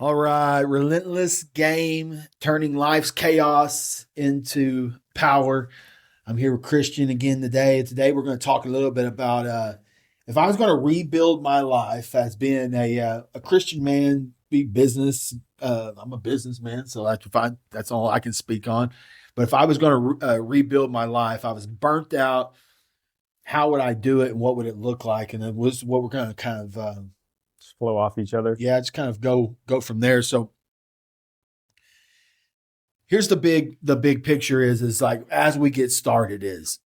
All right, Relentless Game, turning life's chaos into power. I'm here with Christian again today. Today we're going to talk a little bit about if I was going to rebuild my life as being a Christian man, be business. I'm a businessman, so that's all I can speak on. But if I was going to rebuild my life, I was burnt out. How would I do it, and what would it look like? And it was what we're going to kind of Just flow off each other. just kind of go from there. So here's the big picture is like as we get started is,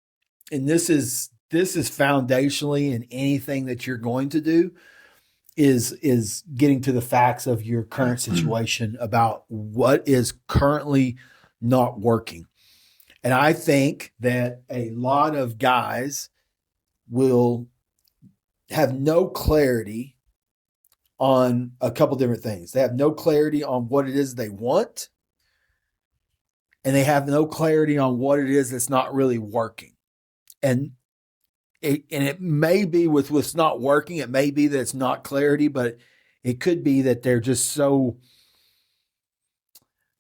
and this is foundationally in anything that you're going to do is getting to the facts of your current situation about what is currently not working. And I think that a lot of guys will have no clarity on a couple different things. They have no clarity on what it is they want, and they have no clarity on what it is that's not really working. And it may be with what's not working, it may be that it's not clarity, but it could be that they're just so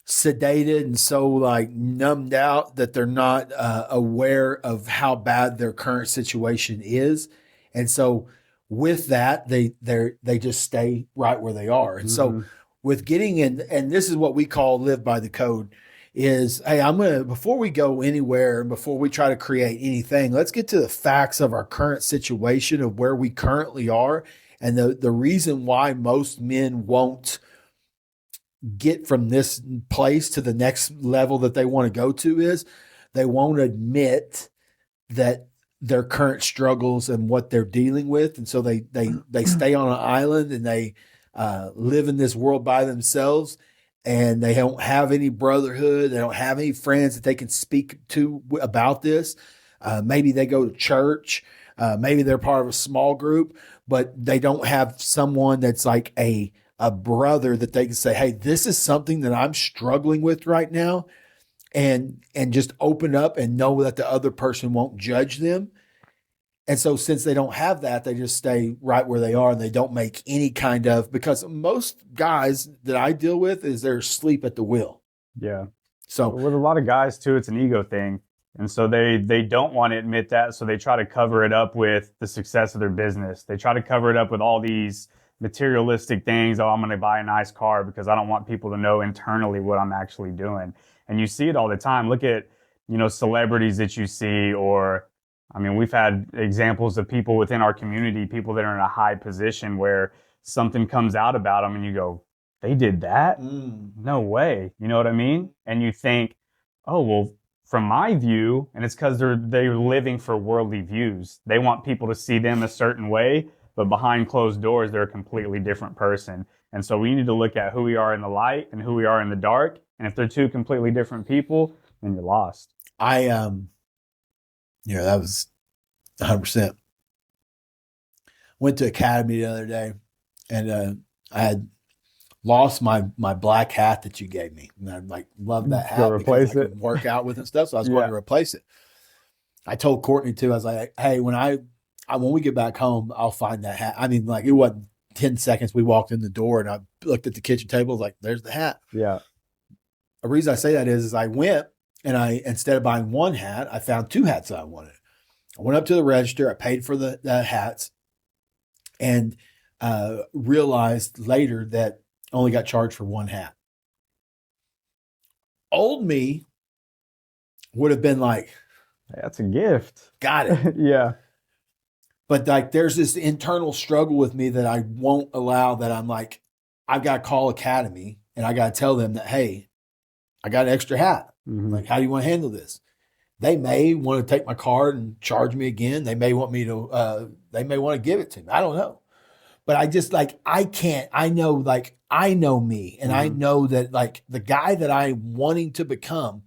sedated and so like numbed out that they're not aware of how bad their current situation is. And so with that, they just stay right where they are. And so with getting in, and this is what we call live by the code, is hey, before we go anywhere and before we try to create anything, let's get to the facts of our current situation of where we currently are. And the reason why most men won't get from this place to the next level that they want to go to is they won't admit that their current struggles and what they're dealing with. And so they stay on an island and they live in this world by themselves, and they don't have any brotherhood. They don't have any friends that they can speak to about this. Maybe they go to church. Maybe they're part of a small group, but they don't have someone that's like a brother that they can say, hey, this is something that I'm struggling with right now, and just open up and know that the other person won't judge them. And so since they don't have that, they just stay right where they are, and they don't make any kind of, because most guys that I deal with is they're asleep at the wheel. Yeah. So With a lot of guys too, it's an ego thing. And so they don't want to admit that. So they try to cover it up with the success of their business. They try to cover it up with all these materialistic things. Oh, I'm going to buy a nice car because I don't want people to know internally what I'm actually doing. And you see it all the time. Look at, celebrities that you see, or, I mean, we've had examples of people within our community, people that are in a high position where something comes out about them and you go, they did that? No way. You know what I mean? And you think, oh, well, from my view, and it's because they're living for worldly views. They want people to see them a certain way, but behind closed doors, they're a completely different person. And so we need to look at who we are in the light and who we are in the dark. And if they're two completely different people, then you're lost. that was 100%. Went to Academy the other day, and I had lost my black hat that you gave me, and I like love that hat replace because I it. can work out with and stuff. So I was going to replace it. I told Courtney too. I was like, hey, when we get back home, I'll find that hat. I mean, like it wasn't 10 seconds. We walked in the door and I looked at the kitchen table. I was like, there's the hat. Yeah. The reason I say that is I went and instead of buying one hat, I found two hats that I wanted. I went up to the register. I paid for the hats, and realized later that I only got charged for one hat. Old me would have been like, That's a gift. got it. Yeah. But like, there's this internal struggle with me that I won't allow, that I'm like, I've got to call Academy and I got to tell them that, hey, I got an extra hat. Like, how do you want to handle this? They may want to take my card and charge me again. They may want me to, they may want to give it to me. I don't know. But I just like, I can't, I know me. And I know that like the guy that I'm wanting to become,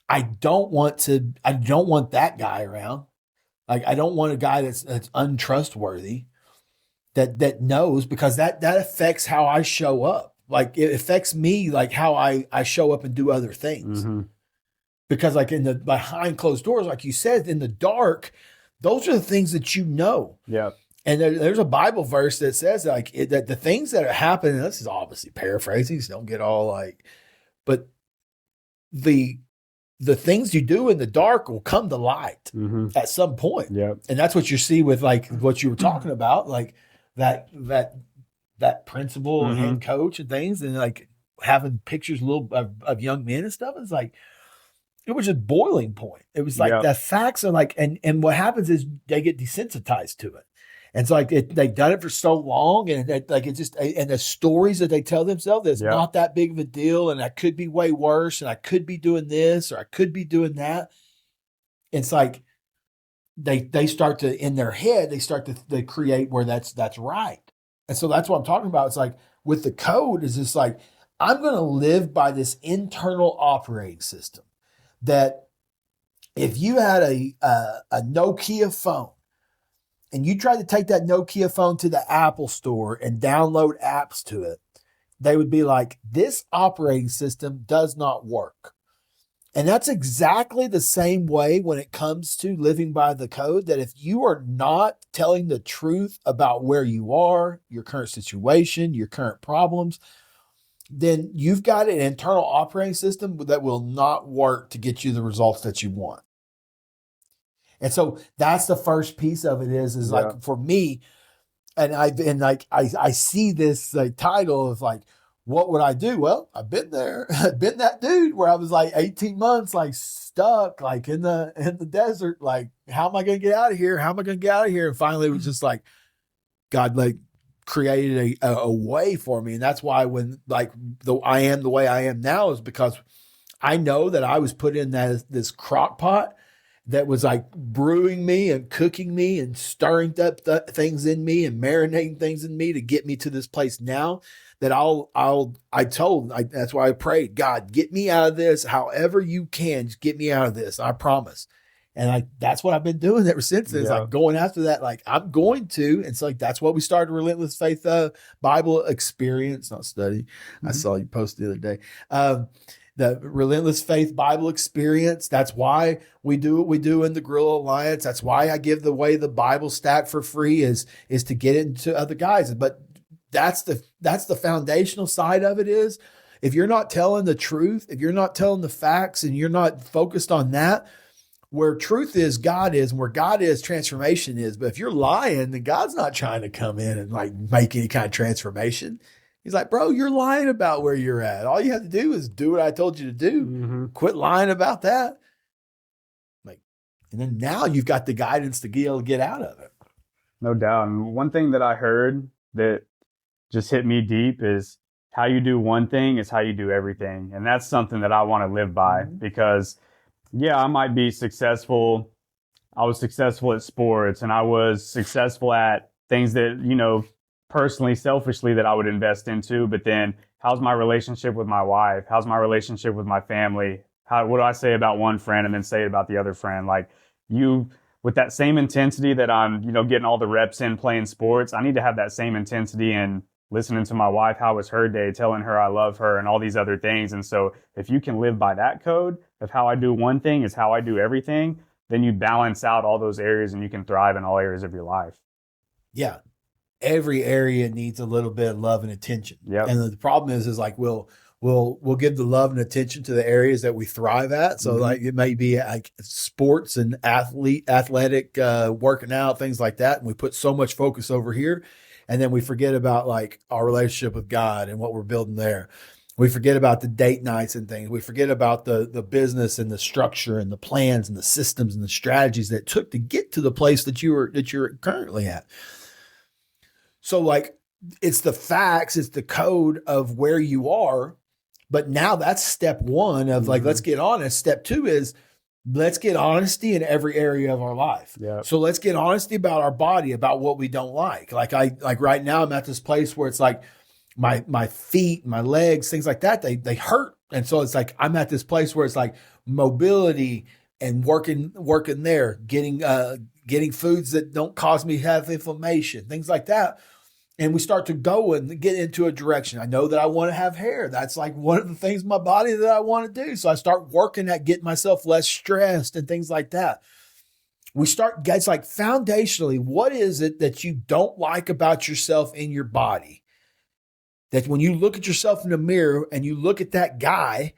I don't want that guy around. Like, I don't want a guy that's untrustworthy, that knows, because that affects how I show up. Like, it affects me, like how I show up and do other things. Because like in the behind closed doors, like you said, in the dark, those are the things that you know. Yeah. And there's a Bible verse that says like that the things that are happening, this is obviously paraphrasing, so don't get all like, but the things you do in the dark will come to light at some point. Yep. And that's what you see with like what you were talking about, like that principal and coach and things, and like having pictures of young men and stuff. It's like, it was just boiling point. It was like the facts are like, and what happens is they get desensitized to it. And so like they've done it for so long, and like it's just, and the stories that they tell themselves, it's not that big of a deal, and I could be way worse, and I could be doing this, or I could be doing that. It's like they start to, in their head, they start to create where that's right. And so that's what I'm talking about. It's like with the code is just like, I'm going to live by this internal operating system that if you had a Nokia phone and you tried to take that Nokia phone to the Apple store and download apps to it, they would be like, this operating system does not work. And that's exactly the same way when it comes to living by the code, that if you are not telling the truth about where you are, your current situation, your current problems, then you've got an internal operating system that will not work to get you the results that you want. And so that's the first piece of it is like, for me, and I see this like title of like, what would I do? Well, I've been there. I've been that dude where I was like 18 months, like stuck, like in the desert. Like, how am I going to get out of here? How am I going to get out of here? And finally it was just like, God like created a way for me. And that's why when like I am the way I am now is because I know that I was put in this crock pot that was like brewing me and cooking me and stirring up things in me and marinating things in me to get me to this place now that that's why I prayed, God, get me out of this. However you can, just get me out of this. I promise. And that's what I've been doing ever since. It's like going after that. Like I'm going to, and so like, that's what we started Relentless Faith, Bible experience, not study. I saw you post the other day. The Relentless Faith Bible experience. That's why we do what we do in the Guerrilla Alliance. That's why I give away the Bible stack for free is to get it into other guys. But that's the foundational side of it is, if you're not telling the truth, if you're not telling the facts, and you're not focused on that, where truth is, God is, and where God is, transformation is. But if you're lying, then God's not trying to come in and like make any kind of transformation. He's like, bro, you're lying about where you're at. All you have to do is do what I told you to do. Quit lying about that. Like, and then now you've got the guidance to be able to get out of it. No doubt. And one thing that I heard that just hit me deep is how you do one thing is how you do everything. And that's something that I want to live by because, yeah, I might be successful. I was successful at sports and I was successful at things that, you know, personally, selfishly that I would invest into. But then how's my relationship with my wife? How's my relationship with my family? What do I say about one friend and then say about the other friend? Like with that same intensity that I'm, you know, getting all the reps in playing sports, I need to have that same intensity in listening to my wife, how was her day, telling her I love her and all these other things. And so if you can live by that code of how I do one thing is how I do everything, then you balance out all those areas and you can thrive in all areas of your life. Yeah. Every area needs a little bit of love and attention. Yep. And the problem is like we'll give the love and attention to the areas that we thrive at. So like it may be like sports and athletic working out, things like that. And we put so much focus over here. And then we forget about like our relationship with God and what we're building there. We forget about the date nights and things. We forget about the business and the structure and the plans and the systems and the strategies that it took to get to the place that you're currently at. So like it's the facts, it's the code of where you are. But now that's step one of like, let's get honest. Step two is let's get honesty in every area of our life. Yeah. So let's get honesty about our body, about what we don't like. Like right now I'm at this place where it's like my feet, my legs, things like that, they hurt. And so it's like, I'm at this place where it's like mobility and working there, getting foods that don't cause me to have inflammation, things like that. And we start to go and get into a direction. I know that I want to have hair. That's like one of the things in my body that I want to do. So I start working at getting myself less stressed and things like that. We start, guys, like foundationally, what is it that you don't like about yourself in your body? That when you look at yourself in the mirror and you look at that guy,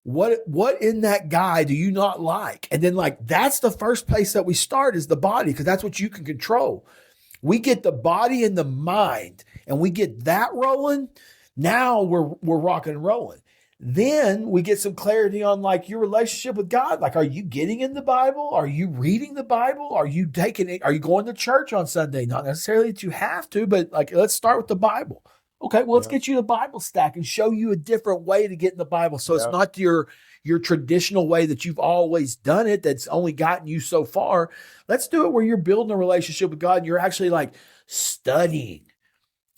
what in that guy do you not like? And then like that's the first place that we start is the body, because that's what you can control. We get the body and the mind and we get that rolling. Now we're rocking and rolling. Then we get some clarity on like your relationship with God. Like, are you getting in the Bible? Are you reading the Bible? Are you taking it? Are you going to church on Sunday? Not necessarily that you have to, but like, let's start with the Bible. Okay, well, let's get you the Bible stack and show you a different way to get in the Bible. So it's not your traditional way that you've always done it that's only gotten you so far. Let's do it where you're building a relationship with God and you're actually like studying.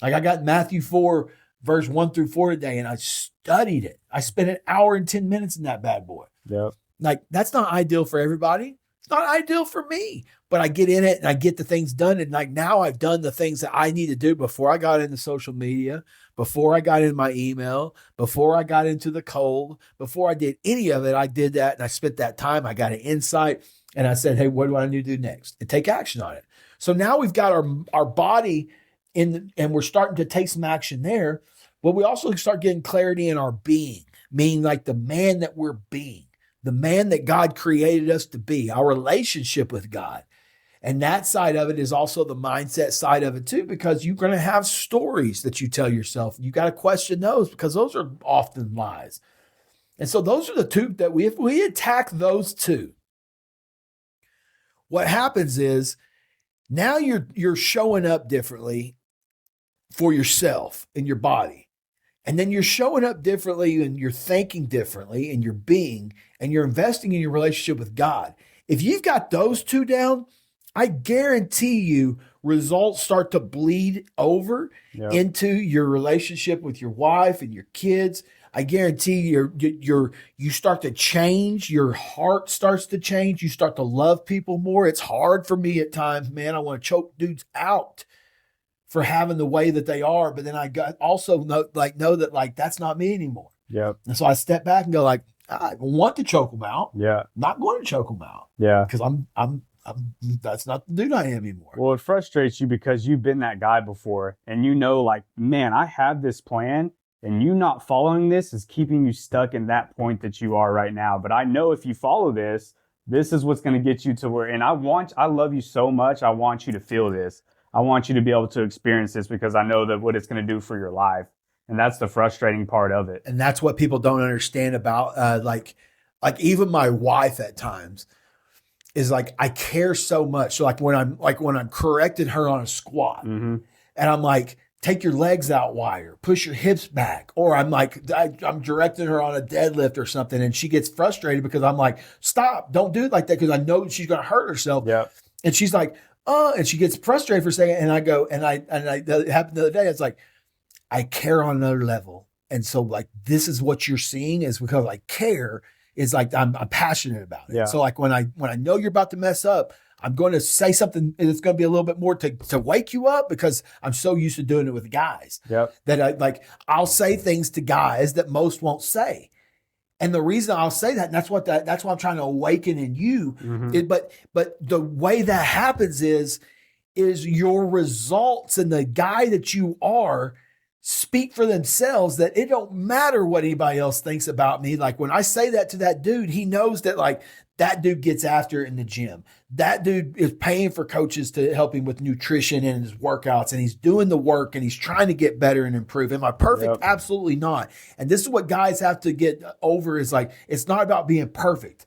Like I got Matthew 4, verse 1-4 today, and I studied it. I spent an hour and 10 minutes in that bad boy. Yep. Like that's not ideal for everybody. It's not ideal for me, but I get in it and I get the things done. And like now I've done the things that I need to do before I got into social media, before I got into my email, before I got into the cold, before I did any of it. I did that and I spent that time. I got an insight and I said, hey, what do I need to do next? And take action on it. So now we've got our body and we're starting to take some action there. But we also start getting clarity in our being, meaning like the man that we're being, the man that God created us to be, our relationship with God. And that side of it is also the mindset side of it too, because you're going to have stories that you tell yourself. You got to question those because those are often lies. And so those are the two that if we attack those two, what happens is now you're showing up differently for yourself in your body. And then you're showing up differently and you're thinking differently and you're being and you're investing in your relationship with God. If you've got those two down, I guarantee you results start to bleed over into your relationship with your wife and your kids. I guarantee you start to change. Your heart starts to change. You start to love people more. It's hard for me at times, man. I want to choke dudes out for having the way that they are. But then I also know that like, that's not me anymore. Yep. And so I step back and go like, I want to choke them out. Yeah. I'm not going to choke them out. Yeah. Because I'm that's not the dude I am anymore. Well, it frustrates you because you've been that guy before and you know, like, man, I have this plan and you not following this is keeping you stuck in that point that you are right now. But I know if you follow this, this is what's going to get you to where, and I love you so much. I want you to feel this. I want you to be able to experience this because I know that what it's going to do for your life. And that's the frustrating part of it. And that's what people don't understand about, like even my wife at times is like, I care so much. So when I'm correcting her on a squat and I'm like, take your legs out wider, push your hips back. Or I'm like, I'm directing her on a deadlift or something. And she gets frustrated because I'm like, stop, don't do it like that. Cause I know she's going to hurt herself. Yeah. And she's like, and she gets frustrated for a second. And I go, and it happened the other day. It's like, I care on another level. And so like, this is what you're seeing is because I care is like, I'm passionate about it. Yeah. So like when I know you're about to mess up, I'm going to say something and it's going to be a little bit more to wake you up because I'm so used to doing it with guys that I'll say things to guys that most won't say. And the reason I'll say that, and that's what I'm trying to awaken in you. But the way that happens is your results and the guy that you are speak for themselves, that it don't matter what anybody else thinks about me. Like when I say that to that dude, he knows that like that dude gets after it in the gym. That dude is paying for coaches to help him with nutrition and his workouts, and he's doing the work and he's trying to get better and improve. Am I perfect? Yep. Absolutely not. And this is what guys have to get over is like, it's not about being perfect.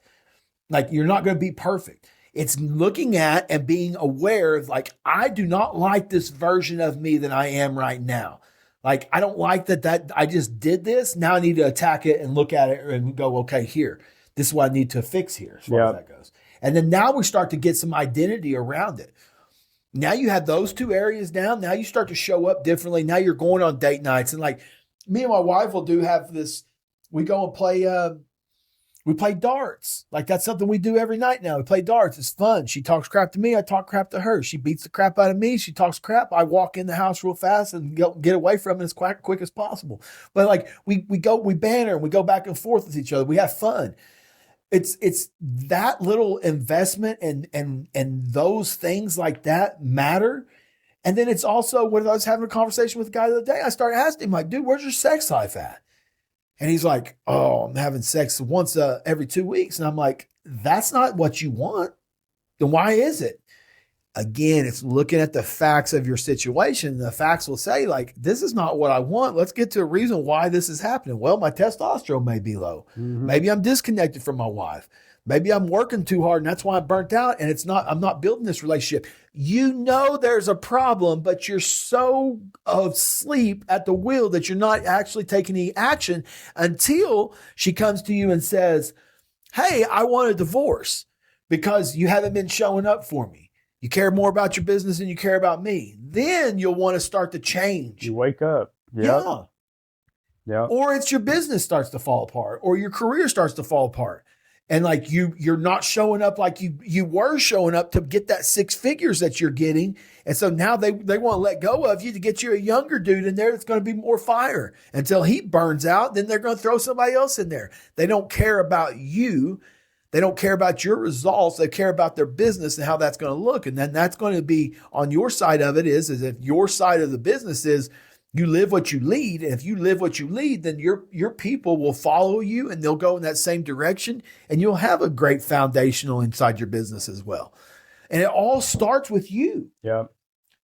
Like you're not going to be perfect. It's looking at and being aware of like, I do not like this version of me that I am right now. Like, I don't like that I just did this. Now I need to attack it and look at it and go, okay, here, this is what I need to fix here as far as that goes. And then now we start to get some identity around it. Now you have those two areas down. Now you start to show up differently. Now you're going on date nights. And like me and my wife will have this, we go and play darts. Like that's something we do every night now. We play darts. It's fun. She talks crap to me. I talk crap to her. She beats the crap out of me. She talks crap. I walk in the house real fast and get away from it as quick as possible. But like we banter and we go back and forth with each other. We have fun. It's that little investment and those things like that matter. And then it's also when I was having a conversation with a guy the other day, I started asking him, like, dude, where's your sex life at? And he's like, oh, I'm having sex once every 2 weeks. And I'm like, that's not what you want. Then why is it? Again, it's looking at the facts of your situation. The facts will say, like, this is not what I want. Let's get to a reason why this is happening. Well, my testosterone may be low. Mm-hmm. Maybe I'm disconnected from my wife. Maybe I'm working too hard and that's why I'm burnt out. And I'm not building this relationship. You know there's a problem, but you're so asleep at the wheel that you're not actually taking any action until she comes to you and says, hey, I want a divorce because you haven't been showing up for me. You care more about your business than you care about me. Then you'll want to start to change. You wake up. Yep. Yeah. Yeah. Or it's your business starts to fall apart or your career starts to fall apart. And like you're not showing up like you were showing up to get that 6 figures that you're getting. And so now they want to let go of you to get you a younger dude in there that's going to be more fire until he burns out. Then they're going to throw somebody else in there. They don't care about you. They don't care about your results. They care about their business and how that's going to look. And then that's going to be on your side of it is if your side of the business is you live what you lead. And if you live what you lead, then your people will follow you and they'll go in that same direction and you'll have a great foundational inside your business as well. And it all starts with you. Yeah.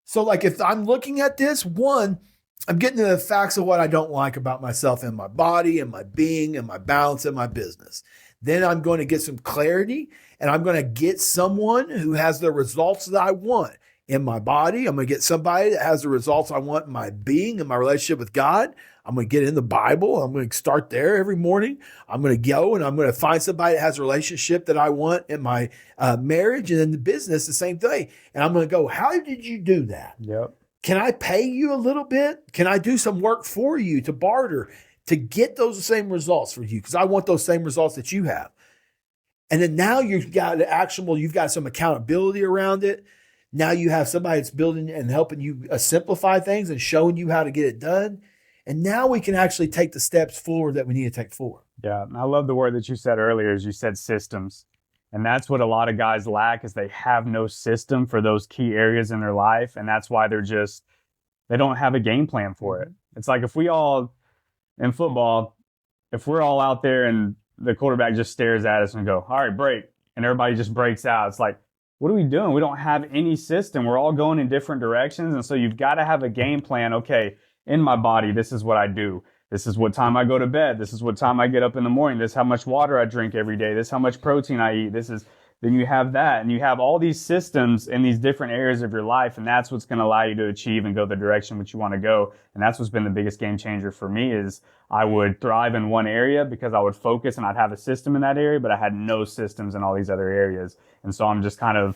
So like if I'm looking at this, one, I'm getting to the facts of what I don't like about myself and my body and my being and my balance and my business. Then I'm going to get some clarity and I'm going to get someone who has the results that I want in my body. I'm going to get somebody that has the results I want in my being and my relationship with God. I'm going to get in the Bible. I'm going to start there every morning. I'm going to go and I'm going to find somebody that has a relationship that I want in my marriage and in the business, the same thing. And I'm going to go, how did you do that? Yep. Can I pay you a little bit? Can I do some work for you to barter to get those same results for you? Because I want those same results that you have. And then now you've got the actionable, you've got some accountability around it. Now you have somebody that's building and helping you simplify things and showing you how to get it done. And now we can actually take the steps forward that we need to take forward. Yeah. And I love the word that you said earlier is you said systems. And that's what a lot of guys lack is they have no system for those key areas in their life. And that's why they don't have a game plan for it. It's like if we all in football, if we're all out there and the quarterback just stares at us and go, all right, break. And everybody just breaks out. It's like, what are we doing? We don't have any system. We're all going in different directions. And so you've got to have a game plan. Okay, in my body, this is what I do. This is what time I go to bed. This is what time I get up in the morning. This is how much water I drink every day. This is how much protein I eat. Then you have that. And you have all these systems in these different areas of your life. And that's what's going to allow you to achieve and go the direction which you want to go. And that's what's been the biggest game changer for me is I would thrive in one area because I would focus and I'd have a system in that area, but I had no systems in all these other areas. And so I'm just kind of,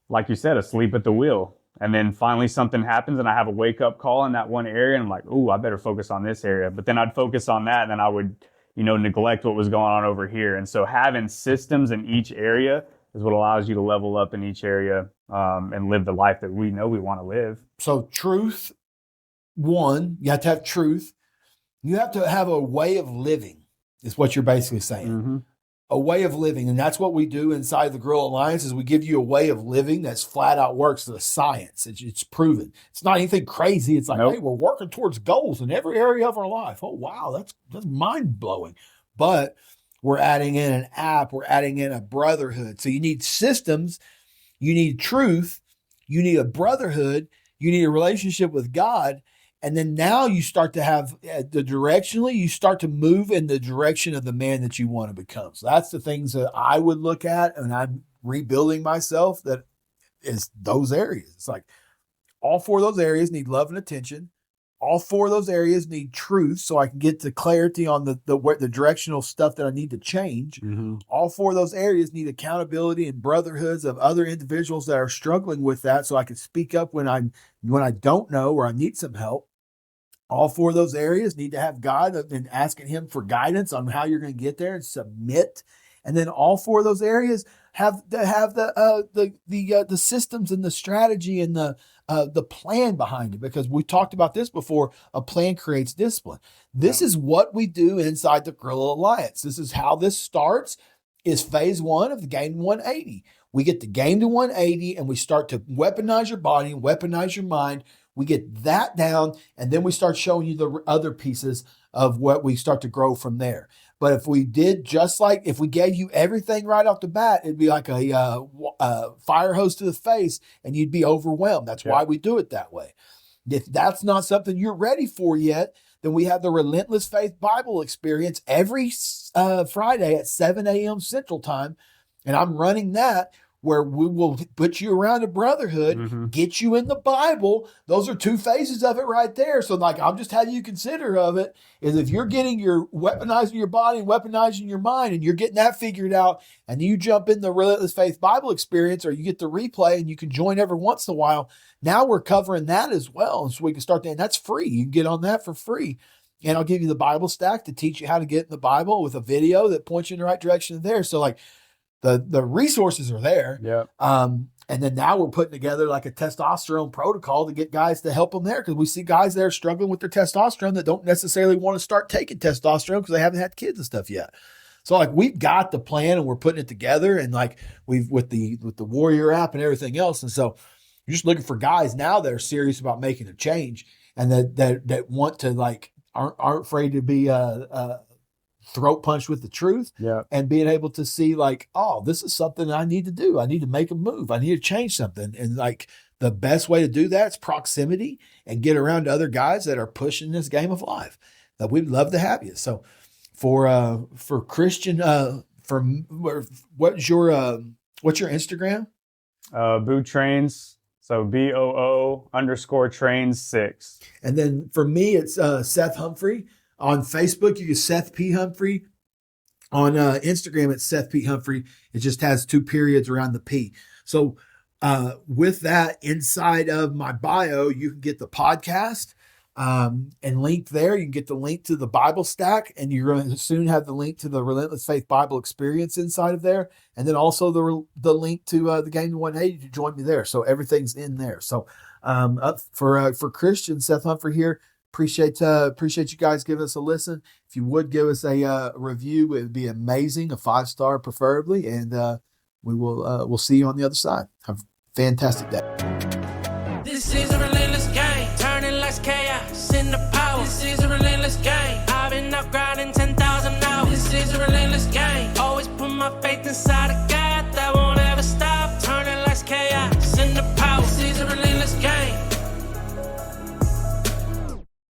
like you said, asleep at the wheel. And then finally something happens and I have a wake up call in that one area. And I'm like, ooh, I better focus on this area. But then I'd focus on that and then I would, neglect what was going on over here. And so having systems in each area is what allows you to level up in each area and live the life that we know we want to live. So truth, one, you have to have truth. You have to have a way of living is what you're basically saying. Mm-hmm. A way of living. And that's what we do inside the Grill Alliance is we give you a way of living that's flat out works. The science. It's proven. It's not anything crazy. It's like, Nope. Hey, we're working towards goals in every area of our life. Oh, wow. That's mind blowing. But we're adding in an app. We're adding in a brotherhood. So you need systems. You need truth. You need a brotherhood. You need a relationship with God. And then now you start to have you start to move in the direction of the man that you want to become. So that's the things that I would look at and I'm rebuilding myself. That is those areas. It's like all 4 of those areas need love and attention. All 4 of those areas need truth so I can get to clarity on the directional stuff that I need to change. Mm-hmm. All 4 of those areas need accountability and brotherhoods of other individuals that are struggling with that so I can speak up when I don't know or I need some help. All 4 of those areas need to have God and asking him for guidance on how you're going to get there and submit. And then all 4 of those areas have the systems and the strategy and the plan behind it, because we talked about this before. A plan creates discipline. This is what we do inside the Grill Alliance. This is how this starts. is phase one of the Game to 180. We get the Game to 180 and we start to weaponize your body and weaponize your mind. We get that down, and then we start showing you the other pieces of what we start to grow from there. But if we did if we gave you everything right off the bat, it'd be like a fire hose to the face and you'd be overwhelmed. That's why we do it that way. If that's not something you're ready for yet, then we have the Relentless Faith Bible Experience every Friday at 7 a.m. Central Time. And I'm running that, where we will put you around a brotherhood, get you in the Bible. Those are two phases of it right there. So like, I'm just having you consider of it is if you're getting your weaponizing your body and weaponizing your mind and you're getting that figured out, and you jump in the Relentless Faith Bible Experience, or you get the replay and you can join every once in a while. Now we're covering that as well. And so we can start and that's free. You can get on that for free. And I'll give you the Bible stack to teach you how to get in the Bible with a video that points you in the right direction there. So like, the resources are there. Yeah. And then now we're putting together like a testosterone protocol to get guys to help them there, because we see guys there struggling with their testosterone that don't necessarily want to start taking testosterone because they haven't had kids and stuff yet. So like, we've got the plan and we're putting it together, and like we've with the Warrior app and everything else. And so you're just looking for guys now that are serious about making a change, and that want to like aren't afraid to be throat punch with the truth, and being able to see like, oh, this is something I need to do. I need to make a move. I need to change something. And like, the best way to do that is proximity and get around other guys that are pushing this game of life. That we'd love to have you. So for Christian, what's your Instagram? Boo Trains. So BOO_trains6. And then for me, it's Seth Humphrey. On Facebook, you can Seth P. Humphrey. On Instagram, it's Seth P. Humphrey. It just has 2 periods around the P. So with that, inside of my bio, you can get the podcast and link there. You can get the link to the Bible stack, and you're going to soon have the link to the Relentless Faith Bible Experience inside of there. And then also the link to the Game to 180 to join me there. So everything's in there. So for Christian, Seth Humphrey here. Appreciate you guys giving us a listen. If you would give us a review, it would be amazing, a 5-star preferably, and we'll see you on the other side. Have a fantastic day. This is a relentless game, turning less chaos into power. This is a relentless game. I've been out grinding 10,000 hours. This is a relentless game. Always put my faith inside a